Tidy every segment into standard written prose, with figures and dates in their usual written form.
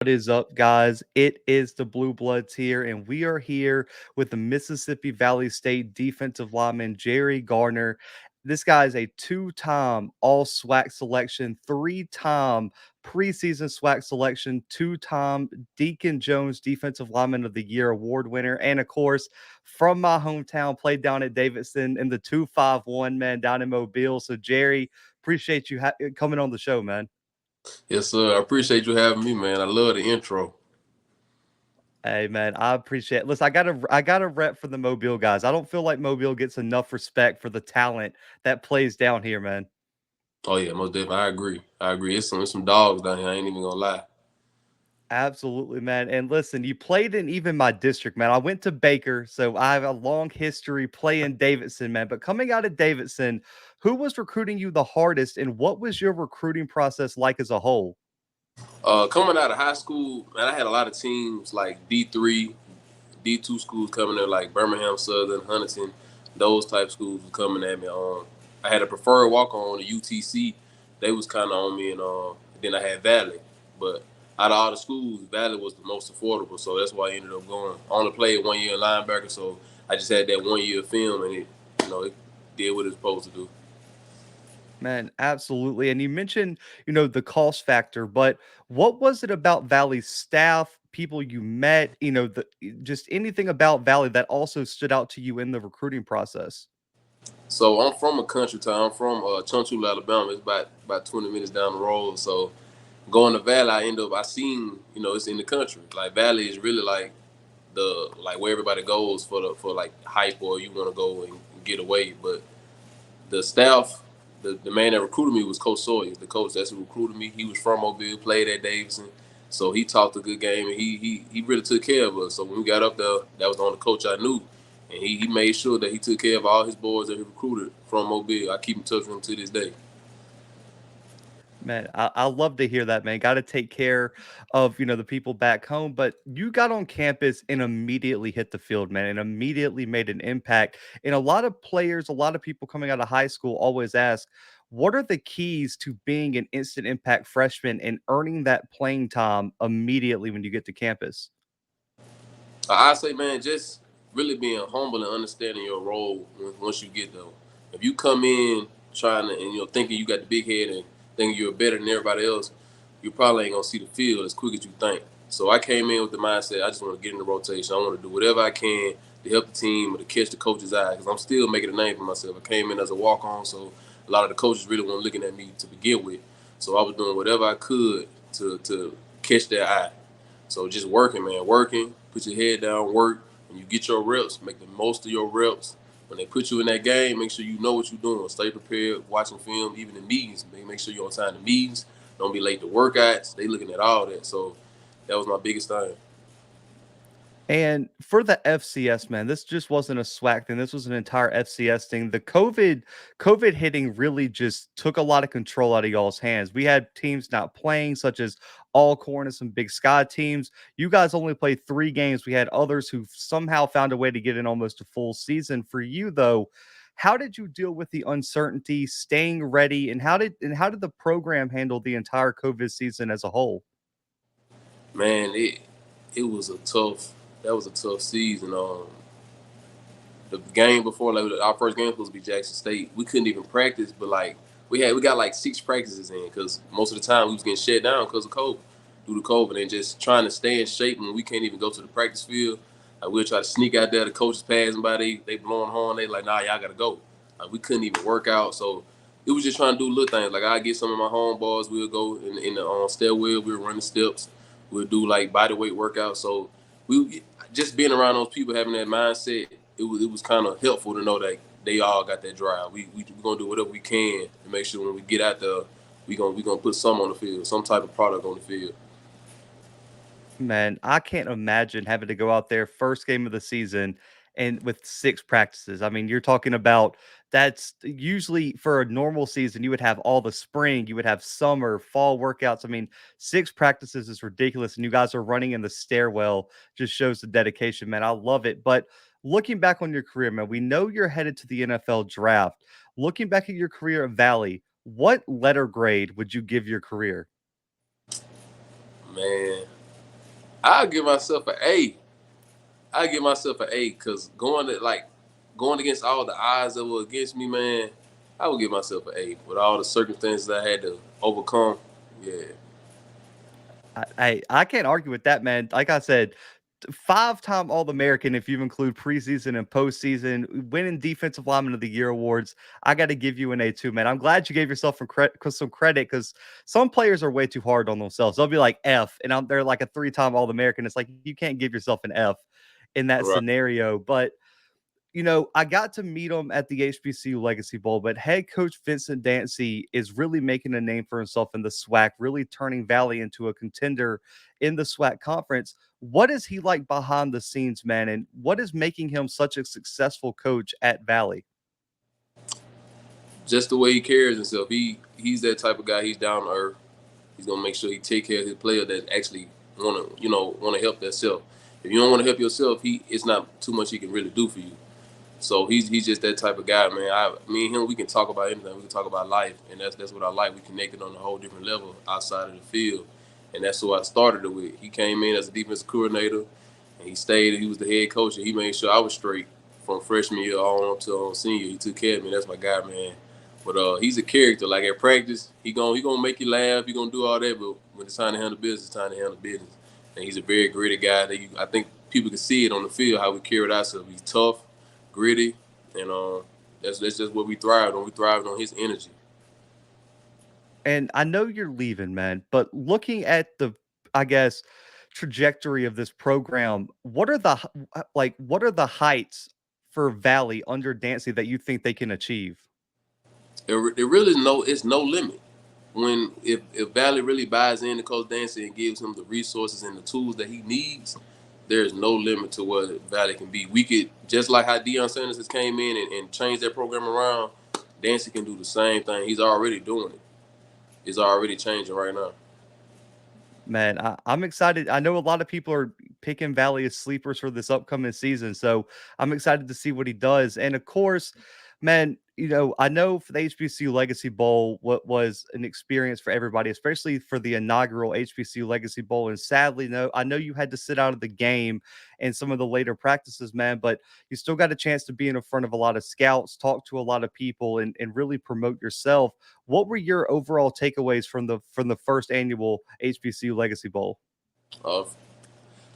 What is up, guys? It is the Bluebloods here, and we are here with the Mississippi Valley State defensive lineman Jerry Garner. This guy is a two-time All SWAC selection, three-time preseason SWAC selection, two-time Deacon Jones Defensive Lineman of the Year award winner, and of course, from my hometown, played down at Davidson in the 251 man down in Mobile. So, Jerry, appreciate you coming on the show, man. Yes, sir. I appreciate you having me, man. I love the intro. Hey man, I appreciate it. Listen, I got a rep for the Mobile guys. I don't feel like Mobile gets enough respect for the talent that plays down here, man. Oh yeah, most definitely. I agree. I agree. It's some dogs down here. I ain't even gonna lie. Absolutely, man. And listen, you played in even my district, man. I went to Baker, so I have a long history playing Davidson, man. But coming out of Davidson, who was recruiting you the hardest, and what was your recruiting process like as a whole? Coming out of high school, man, I had a lot of teams like D3, D2 schools coming there, like Birmingham Southern, Huntington, those type schools was coming at me. I had a preferred walk on the UTC. They was kind of on me, and then I had Valley. But out of all the schools, Valley was the most affordable, so that's why I ended up going. I only played 1 year in linebacker, so I just had that 1 year film, and it did what it's supposed to do. Man, absolutely. And you mentioned, the cost factor, but what was it about Valley staff, people you met, just anything about Valley that also stood out to you in the recruiting process? So I'm from a country town. I'm from Chunchula, Alabama. It's about 20 minutes down the road. So going to Valley, I seen it's in the country. Like Valley is really like the like where everybody goes for like hype or you want to go and get away. But the staff, the man that recruited me was Coach Sawyer, the coach that's who recruited me. He was from Mobile, played at Davidson, so he talked a good game and he really took care of us. So when we got up there, that was the only coach I knew, and he made sure that he took care of all his boys that he recruited from Mobile. I keep in touch with him to this day. Man, I love to hear that, man. Got to take care of, the people back home. But you got on campus and immediately hit the field, man, and immediately made an impact. And a lot of players, a lot of people coming out of high school always ask, what are the keys to being an instant impact freshman and earning that playing time immediately when you get to campus? I say, man, just really being humble and understanding your role once you get there. If you come in trying to and thinking you got the big head and thinking you're better than everybody else, you probably ain't gonna see the field as quick as you think. So I came in with the mindset I just want to get in the rotation. I want to do whatever I can to help the team or to catch the coach's eye because I'm still making a name for myself. I came in as a walk on, so a lot of the coaches really weren't looking at me to begin with. So I was doing whatever I could to catch their eye. So just working, man, working. Put your head down, work. When you get your reps, make the most of your reps. When they put you in that game, make sure you know what you're doing. Stay prepared, watching film, even in meetings. Make sure you're on time to meetings. Don't be late to workouts. They looking at all that. So that was my biggest thing. And for the FCS, man, this just wasn't a SWAC thing. This was an entire FCS thing. The COVID hitting really just took a lot of control out of y'all's hands. We had teams not playing, such as Alcorn and some Big Sky teams. You guys only played 3 games. We had others who somehow found a way to get in almost a full season. For you, though, how did you deal with the uncertainty, staying ready, and how did the program handle the entire COVID season as a whole? Man, it was a tough. That was a tough season. The game before, like our first game was supposed to be Jackson State. We couldn't even practice, but like we got like 6 practices in because most of the time we was getting shut down because of COVID, due to COVID, and just trying to stay in shape when we can't even go to the practice field. Like we'll try to sneak out there. The coaches passing by, they blowing horn. They like, nah, y'all gotta go. Like we couldn't even work out, so it was just trying to do little things. Like I get some of my homeboys. We'll go in the stairwell. We'll run the steps. We'll do like body weight workouts. So we just being around those people having that mindset, it was kind of helpful to know that they all got that drive. We gonna do whatever we can to make sure when we get out there, we gonna put some on the field, some type of product on the field. Man, I can't imagine having to go out there first game of the season and with 6 practices. I mean, you're talking about that's usually for a normal season, you would have all the spring, you would have summer, fall workouts. I mean, 6 practices is ridiculous, and you guys are running in the stairwell. Just shows the dedication, man. I love it. But looking back on your career, man, we know you're headed to the NFL draft. Looking back at your career at Valley, what letter grade would you give your career? Man. I give myself an A. I give myself an A because going against all the odds that were against me, man. I would give myself an A with all the circumstances I had to overcome. Yeah, I can't argue with that, man. Like I said, five-time All-American if you include preseason and postseason, winning Defensive Lineman of the Year awards. I got to give you an A too, man. I'm glad you gave yourself some credit because some players are way too hard on themselves. They'll be like F, and they're like a three-time All-American. It's like you can't give yourself an F in that right. scenario, but I got to meet him at the HBCU Legacy Bowl, but head coach Vincent Dancy is really making a name for himself in the SWAC, really turning Valley into a contender in the SWAC conference. What is he like behind the scenes, man? And what is making him such a successful coach at Valley? Just the way he carries himself. He's that type of guy. He's down to earth. He's gonna make sure he take care of his player that actually wanna help themselves. If you don't want to help yourself, it's not too much he can really do for you. So he's just that type of guy, man. Me and him, we can talk about anything. We can talk about life, and that's what I like. We connected on a whole different level outside of the field, and that's who I started it with. He came in as a defensive coordinator, and he stayed. He was the head coach, and he made sure I was straight from freshman year on up to senior. He took care of me. That's my guy, man. But he's a character. Like at practice, he gonna make you laugh. He gonna do all that. But when it's time to handle business, it's time to handle business. And he's a very gritty guy. I think people can see it on the field how we carried ourselves. He's tough, gritty, and that's just what we thrived on. We thrived on his energy. And I know you're leaving, man, but looking at the, I guess, trajectory of this program, what are the heights for Valley under Dancy that you think they can achieve? There really is no limit. When if Valley really buys in to Coach Dancy and gives him the resources and the tools that he needs, there is no limit to what Valley can be. We could just like how Deion Sanders has came in and changed that program around. Dancy can do the same thing. He's already doing it. It's already changing right now. Man, I'm excited. I know a lot of people are picking Valley as sleepers for this upcoming season, so I'm excited to see what he does. And of course, man, I know for the HBCU Legacy Bowl, what was an experience for everybody, especially for the inaugural HBCU Legacy Bowl. And sadly, no, I know you had to sit out of the game and some of the later practices, man, but you still got a chance to be in front of a lot of scouts, talk to a lot of people, and really promote yourself. What were your overall takeaways from the first annual HBCU Legacy Bowl? Uh,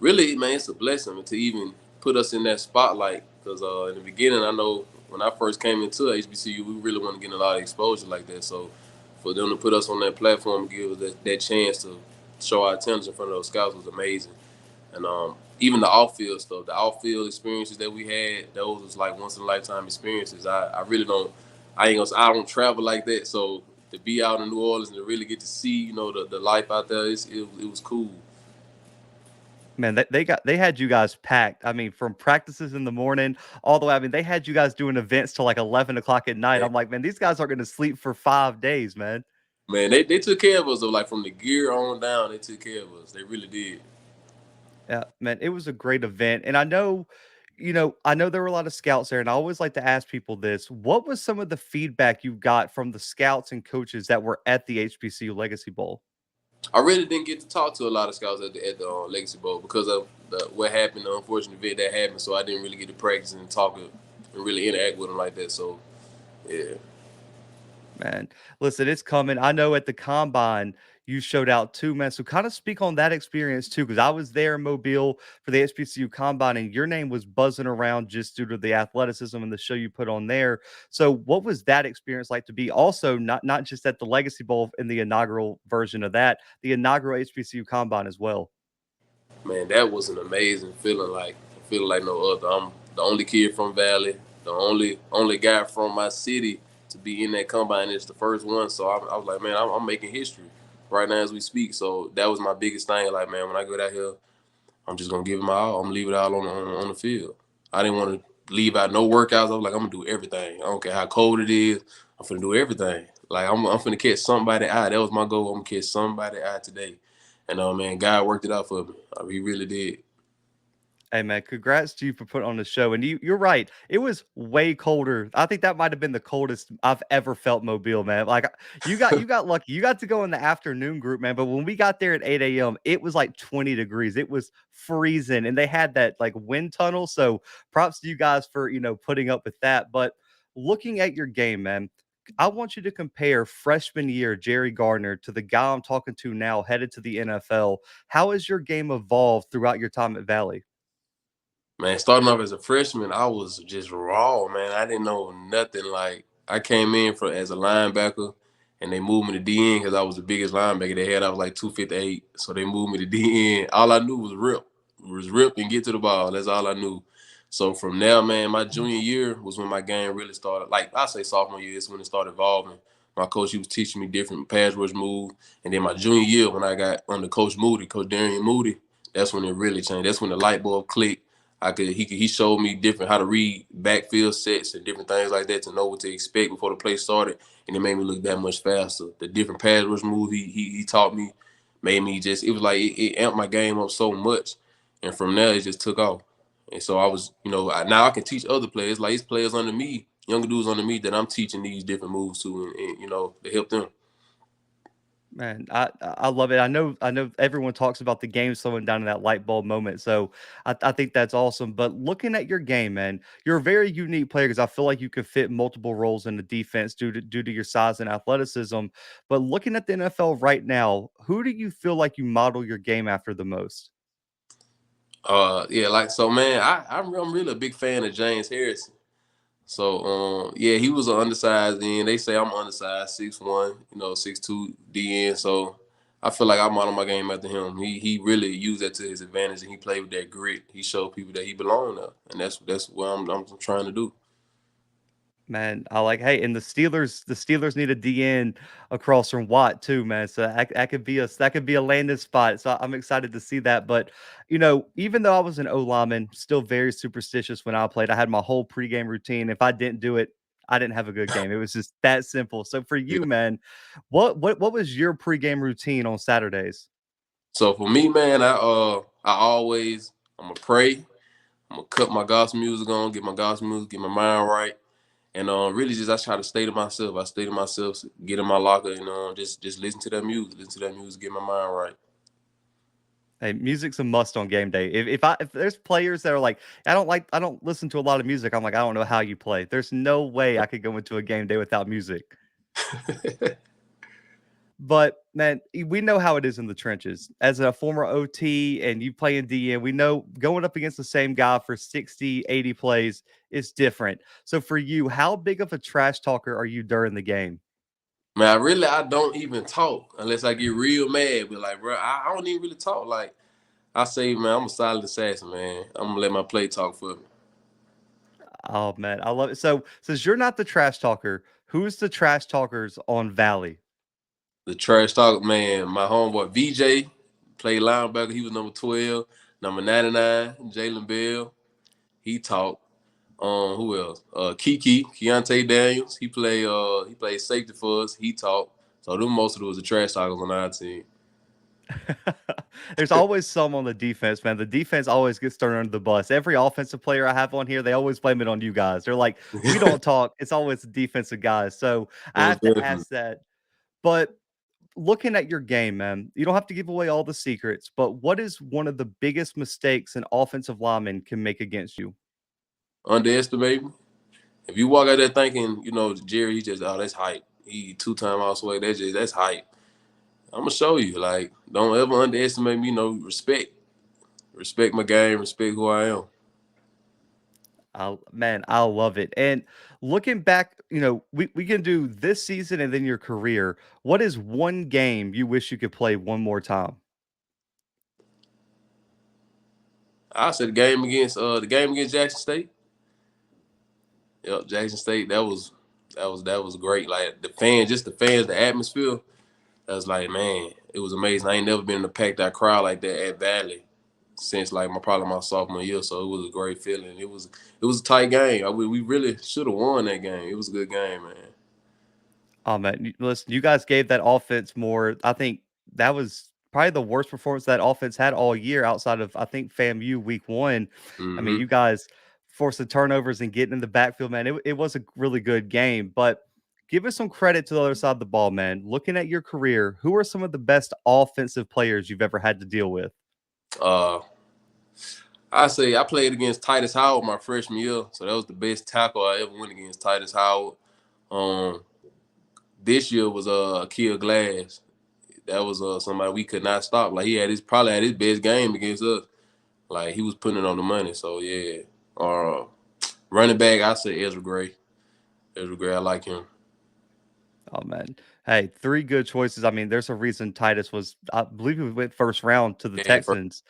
Really, man, it's a blessing to even put us in that spotlight. Because in the beginning, I know when I first came into HBCU, we really want to get a lot of exposure like that. So for them to put us on that platform and give us that chance to show our talents in front of those scouts was amazing. And even the off-field stuff, the off-field experiences that we had, those was like once in a lifetime experiences. I really don't, I ain't gonna, I don't travel like that. So to be out in New Orleans and to really get to see, the life out there, it was cool. Man, they had you guys packed. I mean, from practices in the morning all the way. I mean, they had you guys doing events till like 11 o'clock at night. I'm like, man, these guys are going to sleep for 5 days, man. Man, they took care of us though. Like from the gear on down, they took care of us. They really did. Yeah, man, it was a great event. And I know there were a lot of scouts there, and I always like to ask people this. What was some of the feedback you got from the scouts and coaches that were at the HBCU Legacy Bowl? I really didn't get to talk to a lot of scouts at the Legacy Bowl because of what happened, the unfortunate event that happened. So I didn't really get to practice and talk and really interact with them like that. So yeah, Man, listen, it's coming. I know at the combine you showed out too, man. So kind of speak on that experience too, because I was there in Mobile for the HBCU combine, and your name was buzzing around just due to the athleticism and the show you put on there. So, what was that experience like to be also not just at the Legacy Bowl in the inaugural version of that, the inaugural HBCU combine as well? man, that was an amazing feeling. Like feeling like no other. I'm the only kid from Valley, the only guy from my city to be in that combine. It's the first one. So I was like, man, I'm making history right now as we speak. So that was my biggest thing. Like, man, when I go out here, I'm just gonna give it my all. I'm gonna leave it all on the field. I didn't want to leave out no workouts. I was like, I'm gonna do everything. I don't care how cold it is. I'm finna do everything. Like I'm finna catch somebody eye. That was my goal. I'm gonna catch somebody eye today. And man, God worked it out for me. He really did. Hey man, congrats to you for putting on the show. And you're right. It was way colder. I think that might have been the coldest I've ever felt Mobile, man. Like you got lucky. You got to go in the afternoon group, man. But when we got there at 8 a.m., it was like 20 degrees. It was freezing. And they had that like wind tunnel. So props to you guys for putting up with that. But looking at your game, man, I want you to compare freshman year Jerry Garner to the guy I'm talking to now headed to the NFL. How has your game evolved throughout your time at Valley? Man, starting off as a freshman, I was just raw, man. I didn't know nothing. Like I came in for as a linebacker, and they moved me to DN because I was the biggest linebacker they had. I was like 258, so they moved me to DN. All I knew was rip and get to the ball. That's all I knew. So from there, man, my junior year was when my game really started. Like I say, sophomore year is when it started evolving. My coach, he was teaching me different pass rush moves, and then my junior year when I got under Coach Moody, Coach Darian Moody, that's when it really changed. That's when the light bulb clicked. He showed me different how to read backfield sets and different things like that to know what to expect before the play started, and it made me look that much faster. The different pass rush moves he taught me made me just, it was like it amped my game up so much, and from there it just took off. And so I was, now I can teach other players, like it's players under me, younger dudes under me that I'm teaching these different moves to, and to help them. Man, I love it. I know everyone talks about the game slowing down in that light bulb moment. So I think that's awesome. But looking at your game, man, you're a very unique player because I feel like you could fit multiple roles in the defense due to your size and athleticism. But looking at the NFL right now, who do you feel like you model your game after the most? Yeah, like so, man. I'm really a big fan of James Harrison. So yeah, he was an undersized end. They say I'm undersized, 6'1", 6'2" DN. So I feel like I model my game after him. He really used that to his advantage, and he played with that grit. He showed people that he belonged there, and that's what I'm trying to do. Man, I like, hey, and the Steelers need a DN across from Watt too, man. So that could be a landing spot. So I'm excited to see that. But even though I was an O lineman, still very superstitious when I played. I had my whole pregame routine. If I didn't do it, I didn't have a good game. It was just that simple. So for Yeah. you, man, what was your pregame routine on Saturdays? So for me, man, I'm gonna pray. I'm gonna cut my gospel music on, get my gospel music, get my mind right. And really, just I try to stay to myself. I stay to myself, get in my locker, and just listen to that music, get my mind right. Hey, music's a must on game day. If there's players that are like, I don't listen to a lot of music. I'm like, I don't know how you play. There's no way I could go into a game day without music. But man, we know how it is in the trenches. As a former OT and you play in DN, we know going up against the same guy for 60, 80 plays is different. So for you, how big of a trash talker are you during the game? Man, I don't even talk unless I get real mad. But like, bro, I don't even really talk. Like I say, man, I'm a silent assassin, man. I'm gonna let my play talk for me. Oh man, I love it. So since you're not the trash talker, who's the trash talkers on Valley? The trash talk, man. My homeboy VJ played linebacker. He was number 12, number 99, Jalen Bell. He talked. Who else? Keontae Daniels. He played safety for us. He talked. So them most of it was the trash talkers on our team. There's always some on the defense, man. The defense always gets thrown under the bus. Every offensive player I have on here, they always blame it on you guys. They're like, we don't talk. It's always the defensive guys. So I Most have to definitely. ask that. But looking at your game, man, you don't have to give away all the secrets, but what is one of the biggest mistakes an offensive lineman can make against you? Underestimate me. If you walk out there thinking, Jerry, he just, oh, that's hype. He 2 time all sway. That's hype. I'm gonna show you. Like, don't ever underestimate me. Respect my game. Respect who I am. I love it. And looking back, we can do this season and then your career. What is one game you wish you could play one more time? I said the game against Jackson State. Yep, Jackson State. That was great. Like the fans, the atmosphere. That was like, man, it was amazing. I ain't never been in a packed out crowd like that at Valley since like probably my sophomore year. So it was a great feeling. It was a tight game. We really should have won that game. It was a good game, man. Oh man, listen, you guys gave that offense more. I think that was probably the worst performance that offense had all year outside of, I think, FAMU week 1. I mean, Hmm. you guys forcing turnovers and getting in the backfield, man. It was a really good game, but give us some credit to the other side of the ball, man. Looking at your career, who are some of the best offensive players you've ever had to deal with? Uh, I say I played against Titus Howard my freshman year, so that was the best tackle I ever went against, Titus Howard. Um, this year was Akil Glass. That was somebody we could not stop. Like he had his probably had his best game against us. Like he was putting it on the money. So yeah. Uh, running back, I say Ezra Gray. Ezra Gray, I like him. Oh man. Hey, three good choices. I mean, there's a reason Titus was, I believe he went first round to the Yeah, first, Texans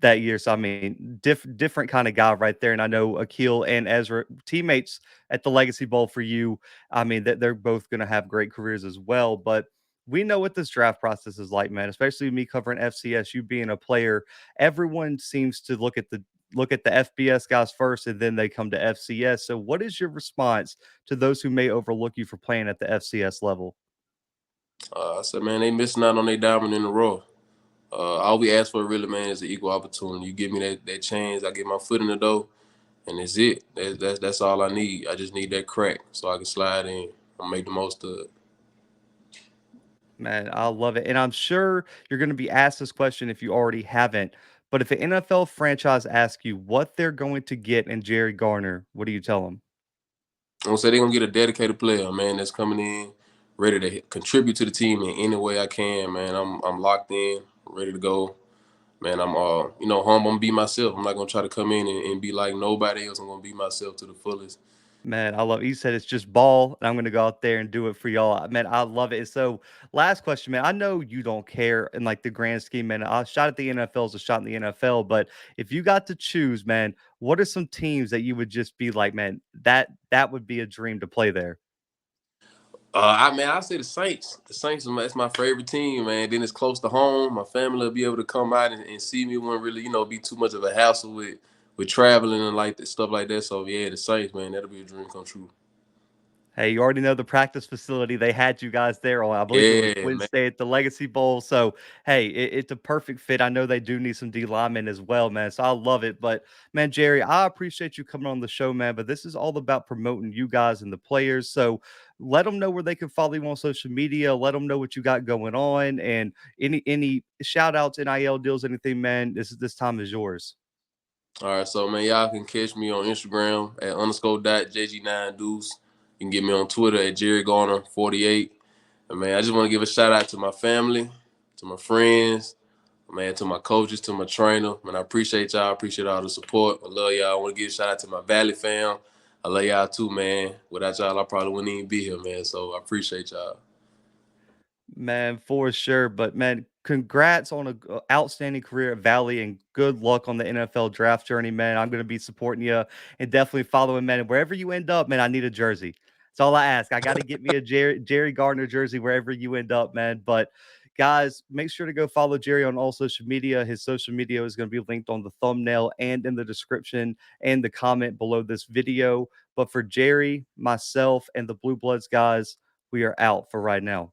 that year. So I mean, different kind of guy right there. And I know Akil and Ezra, teammates at the Legacy Bowl for you. I mean, that they're both going to have great careers as well. But we know what this draft process is like, man. Especially me covering FCS, you being a player. Everyone seems to look at the FBS guys first, and then they come to FCS. So, what is your response to those who may overlook you for playing at the FCS level? I said, man, they missing out on their diamond in the rough. All we ask for really, man, is an equal opportunity. You give me that chance, I get my foot in the door, and it's it. That's all I need. I just need that crack so I can slide in and make the most of it. Man, I love it. And I'm sure you're going to be asked this question if you already haven't. But if an NFL franchise asks you what they're going to get in Jerry Garner, what do you tell them? I'm gonna say they're gonna get a dedicated player, man, that's coming in, ready to contribute to the team in any way I can, man. I'm locked in, ready to go. Man, I'm home, I'm gonna be myself. I'm not gonna try to come in and be like nobody else. I'm gonna be myself to the fullest. Man, I love you said it's just ball, and I'm gonna go out there and do it for y'all. Man, I love it. And so, last question, man. I know you don't care in like the grand scheme, man. A shot at the NFL is a shot in the NFL, but if you got to choose, man, what are some teams that you would just be like, man, that would be a dream to play there? I say the Saints. The Saints that's my favorite team, man. Then it's close to home. My family will be able to come out and see me. Won't really, be too much of a hassle with traveling and like that stuff like that. So yeah, the Saints, man, that'll be a dream come true. Hey, you already know the practice facility. They had you guys there on, I believe it was Yeah, man. Wednesday at the Legacy Bowl. So, hey, it's a perfect fit. I know they do need some D linemen as well, man. So I love it. But man, Jerry, I appreciate you coming on the show, man. But this is all about promoting you guys and the players. So let them know where they can follow you on social media. Let them know what you got going on, and any shout outs, NIL deals, anything, man. This time is yours. All right, so man, y'all can catch me on Instagram at _.jg9deuce. You can get me on Twitter at Jerry Garner 48. And man, I just want to give a shout out to my family, to my friends, man, to my coaches, to my trainer. Man, I appreciate y'all. I appreciate all the support. I love y'all. I want to give a shout out to my Valley fam. I love y'all too, man. Without y'all, I probably wouldn't even be here, man. So I appreciate y'all. Man, for sure. But man, congrats on a outstanding career at Valley and good luck on the NFL draft journey, man. I'm going to be supporting you and definitely following, man. And wherever you end up, man, I need a jersey. That's all I ask. I got to get me a Jerry Gardner jersey wherever you end up, man. But guys, make sure to go follow Jerry on all social media. His social media is going to be linked on the thumbnail and in the description and the comment below this video. But for Jerry, myself, and the Blue Bloods guys, we are out for right now.